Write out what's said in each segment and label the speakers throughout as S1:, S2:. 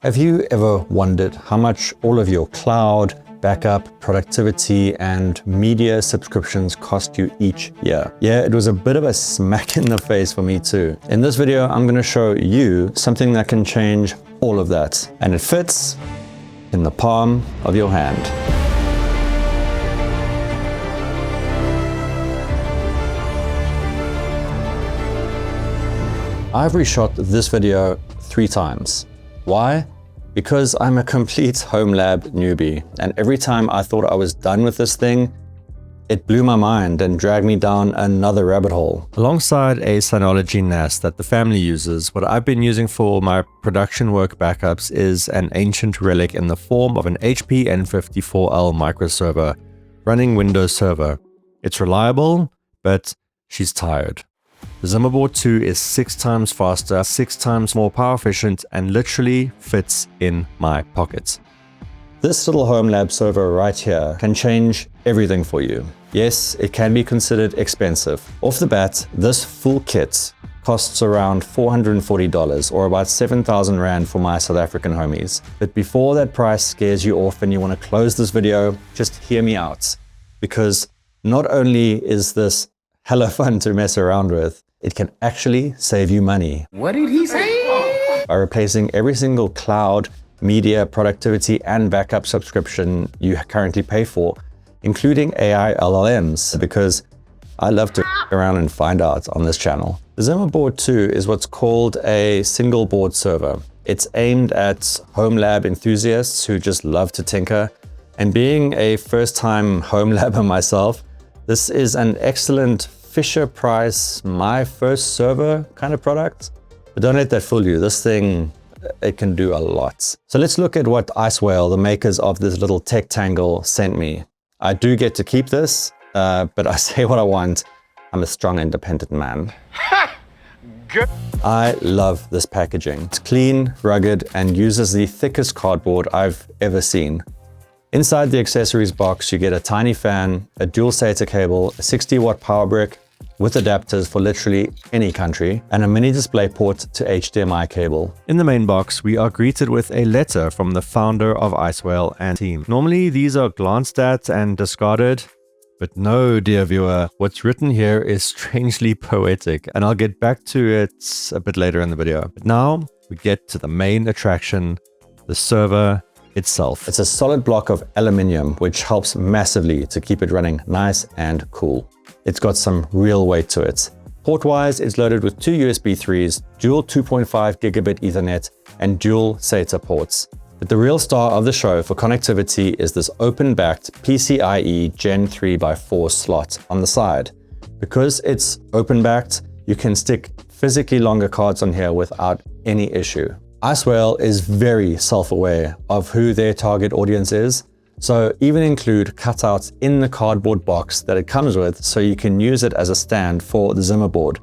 S1: Have you ever wondered how much all of your cloud, backup, productivity, and media subscriptions cost you each year? Yeah, it was a bit of a smack in the face for me too. In this video, I'm going to show you something that can change all of that, and it fits in the palm of your hand. I've reshot this video 3 times. Why? Because I'm a complete Homelab newbie, and every time I thought I was done with this thing, it blew my mind and dragged me down another rabbit hole. Alongside a Synology NAS that the family uses, what I've been using for my production work backups is an ancient relic in the form of an HP N54L MicroServer running Windows Server. It's reliable, but she's tired. The ZimaBoard 2 is 6 times faster, 6 times more power efficient, and literally fits in my pocket. This little Homelab server right here can change everything for you. Yes, it can be considered expensive. Off the bat, this full kit costs around $440 or about 7,000 Rand for my South African homies. But before that price scares you off and you want to close this video, just hear me out. Because not only is this hella fun to mess around with, it can actually save you money.
S2: What did he say?
S1: By replacing every single cloud, media, productivity, and backup subscription you currently pay for, including AI LLMs, because I love to around and find out on this channel. The ZimaBoard 2 is what's called a single board server. It's aimed at Homelab enthusiasts who just love to tinker. And being a first-time Homelabber myself, this is an excellent Fisher Price, my first server kind of product. But don't let that fool you. This thing, it can do a lot. So let's look at what IceWhale, the makers of this little tech tangle, sent me. I do get to keep this, but I say what I want. I'm a strong, independent man.
S2: Good.
S1: I love this packaging. It's clean, rugged, and uses the thickest cardboard I've ever seen. Inside the accessories box, you get a tiny fan, a dual SATA cable, a 60-watt power brick with adapters for literally any country, and a mini display port to HDMI cable. In the main box, we are greeted with a letter from the founder of IceWhale and team. Normally, these are glanced at and discarded, but no, dear viewer, what's written here is strangely poetic, and I'll get back to it a bit later in the video. But now, we get to the main attraction, the server itself. It's a solid block of aluminium, which helps massively to keep it running nice and cool. It's got some real weight to it. Port-wise, it's loaded with 2 USB 3s, dual 2.5 gigabit Ethernet, and dual SATA ports. But the real star of the show for connectivity is this open-backed PCIe Gen 3x4 slot on the side. Because it's open-backed, you can stick physically longer cards on here without any issue. IceWhale is very self-aware of who their target audience is, so even include cutouts in the cardboard box that it comes with so you can use it as a stand for the ZimaBoard,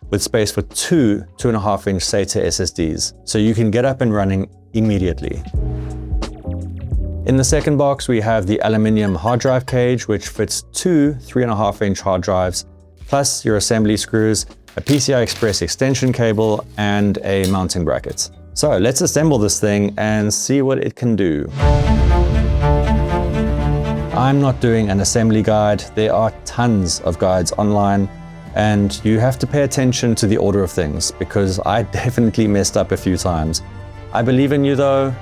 S1: with space for 2 2.5-inch SATA SSDs, so you can get up and running immediately. In the second box, we have the aluminium hard drive cage, which fits 2 3.5-inch hard drives, plus your assembly screws, a PCI Express extension cable, and a mounting bracket. So let's assemble this thing and see what it can do. I'm not doing an assembly guide. There are tons of guides online, and you have to pay attention to the order of things because I definitely messed up a few times. I believe in you though.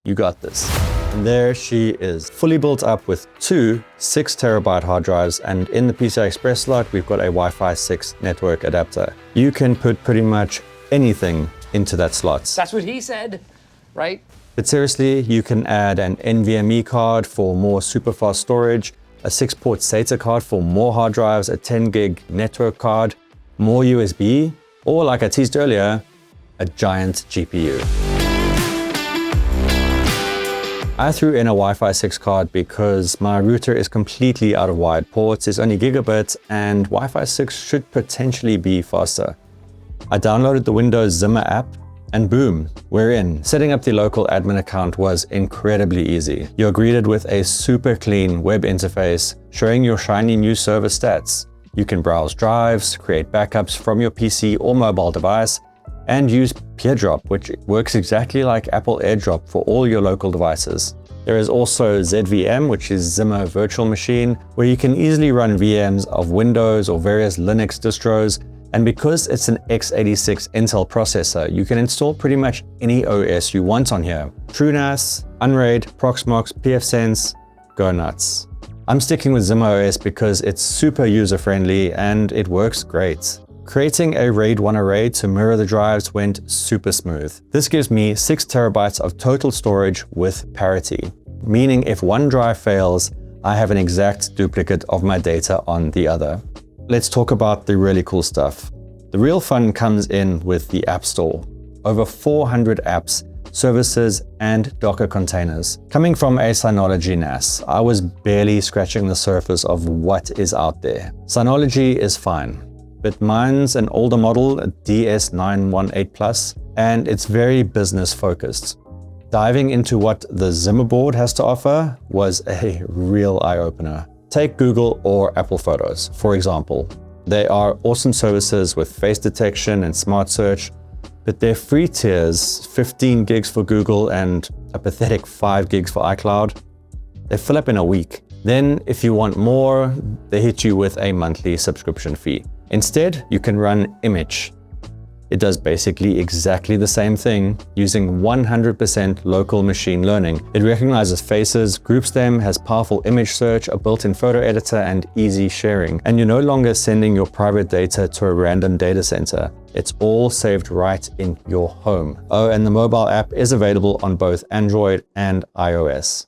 S1: You got this. And there she is, fully built up with 2 6TB hard drives, and in the PCI Express slot, we've got a Wi-Fi 6 network adapter. You can put pretty much anything into that slot.
S2: That's what he said, right?
S1: But seriously, you can add an NVMe card for more super fast storage, a 6-port SATA card for more hard drives, a 10 gig network card, more USB, or like I teased earlier, a giant GPU. I threw in a Wi-Fi 6 card because my router is completely out of wired ports, it's only gigabit, and Wi-Fi 6 should potentially be faster. I downloaded the Windows Zima app, and boom, we're in. Setting up the local admin account was incredibly easy. You're greeted with a super clean web interface showing your shiny new server stats. You can browse drives, create backups from your PC or mobile device, and use PeerDrop, which works exactly like Apple AirDrop for all your local devices. There is also ZVM, which is Zima Virtual Machine, where you can easily run VMs of Windows or various Linux distros. And because it's an x86 Intel processor, you can install pretty much any OS you want on here. TrueNAS, Unraid, Proxmox, pfSense, go nuts. I'm sticking with ZimaOS because it's super user-friendly and it works great. Creating a RAID 1 array to mirror the drives went super smooth. This gives me 6 terabytes of total storage with parity, meaning if one drive fails, I have an exact duplicate of my data on the other. Let's talk about the really cool stuff. The real fun comes in with the App Store. Over 400 apps, services, and Docker containers. Coming from a Synology NAS, I was barely scratching the surface of what is out there. Synology is fine, but mine's an older model, a DS918 Plus, and it's very business focused. Diving into what the ZimaBoard has to offer was a real eye-opener. Take Google or Apple Photos, for example. They are awesome services with face detection and smart search, but their free tiers, 15 gigs for Google and a pathetic 5 gigs for iCloud, they fill up in a week. Then, if you want more, they hit you with a monthly subscription fee. Instead, you can run Immich. It does basically exactly the same thing using 100% local machine learning. It recognizes faces, groups them, has powerful image search, a built-in photo editor, and easy sharing. And you're no longer sending your private data to a random data center. It's all saved right in your home. Oh, and the mobile app is available on both Android and iOS.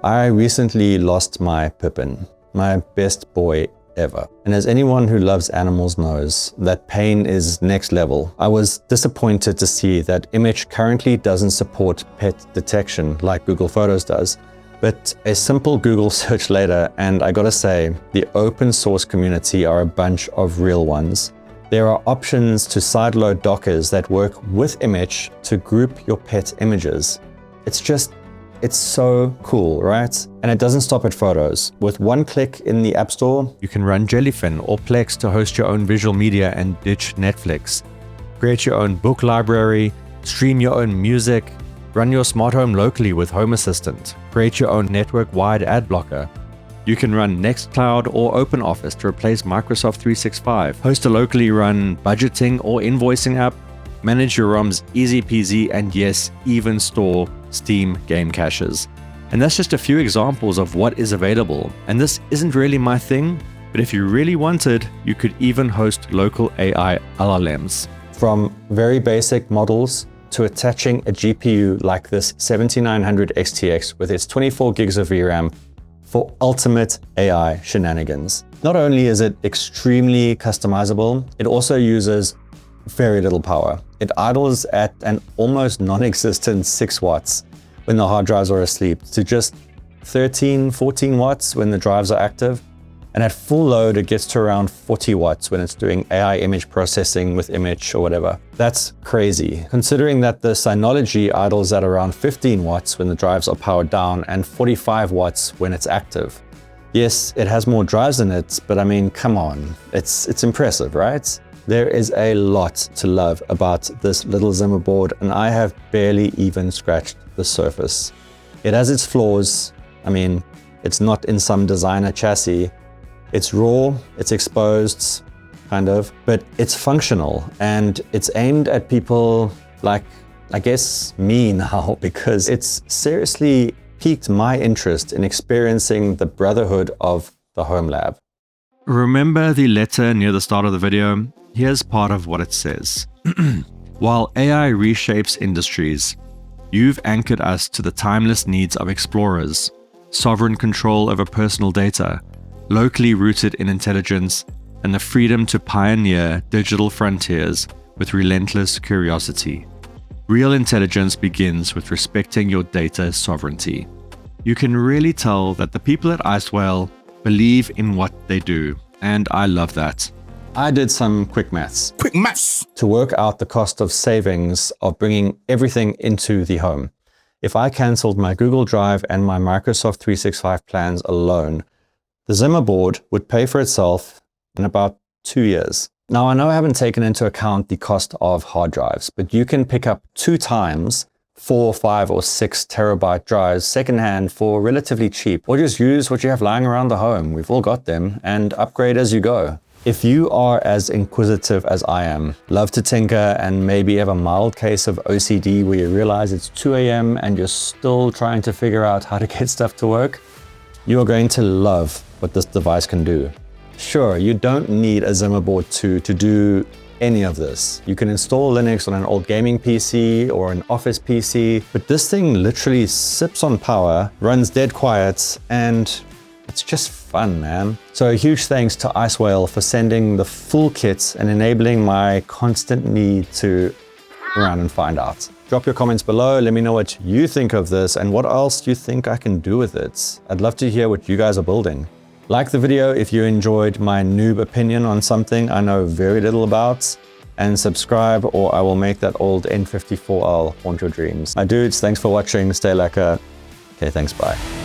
S1: I recently lost my Pippin, my best boy ever. And as anyone who loves animals knows, that pain is next level. I was disappointed to see that Immich currently doesn't support pet detection like Google Photos does, but a simple Google search later, and I gotta say, the open source community are a bunch of real ones. There are options to sideload Dockers that work with Immich to group your pet images. It's so cool, right? And it doesn't stop at photos. With one click in the App Store, you can run Jellyfin or Plex to host your own visual media and ditch Netflix. Create your own book library, stream your own music, run your smart home locally with Home Assistant, create your own network-wide ad blocker. You can run Nextcloud or OpenOffice to replace Microsoft 365, host a locally run budgeting or invoicing app, manage your ROMs easy peasy, and yes, even store Steam game caches. And that's just a few examples of what is available. And this isn't really my thing, but if you really wanted, you could even host local AI LLMs. From very basic models to attaching a GPU like this 7900 XTX with its 24 gigs of VRAM for ultimate AI shenanigans. Not only is it extremely customizable, it also uses very little power. It idles at an almost non-existent 6 watts when the hard drives are asleep to just 13, 14 watts when the drives are active. And at full load, it gets to around 40 watts when it's doing AI image processing with Immich or whatever. That's crazy, considering that the Synology idles at around 15 watts when the drives are powered down and 45 watts when it's active. Yes, it has more drives in it, but I mean, come on, it's impressive, right? There is a lot to love about this little ZimaBoard, and I have barely even scratched the surface. It has its flaws. I mean, it's not in some designer chassis. It's raw, it's exposed, kind of, but it's functional, and it's aimed at people like, I guess, me now, because it's seriously piqued my interest in experiencing the brotherhood of the home lab. Remember the letter near the start of the video? Here's part of what it says. While AI reshapes industries, you've anchored us to the timeless needs of explorers, sovereign control over personal data, locally rooted in intelligence, and the freedom to pioneer digital frontiers with relentless curiosity. Real intelligence begins with respecting your data's sovereignty. You can really tell that the people at IceWhale believe in what they do, and I love that. I did some quick maths. To work out the cost of savings of bringing everything into the home. If I cancelled my Google Drive and my Microsoft 365 plans alone, the ZimaBoard would pay for itself in about 2 years. Now, I know I haven't taken into account the cost of hard drives, but you can pick up 2 times 4, 5, or 6 terabyte drives secondhand for relatively cheap, or just use what you have lying around the home. We've all got them, and upgrade as you go. If you are as inquisitive as I am, love to tinker, and maybe have a mild case of OCD where you realize it's 2 a.m. and you're still trying to figure out how to get stuff to work, you are going to love what this device can do. Sure, you don't need a ZimaBoard 2 to do any of this. You can install Linux on an old gaming PC or an office PC, but this thing literally sips on power, runs dead quiet, and it's just fun, man. So a huge thanks to IceWhale for sending the full kit and enabling my constant need to run and find out. Drop your comments below, let me know what you think of this and what else you think I can do with it. I'd love to hear what you guys are building. Like the video if you enjoyed my noob opinion on something I know very little about, and subscribe or I will make that old N54L haunt your dreams. My dudes, thanks for watching, stay lacquer. Okay, thanks, bye.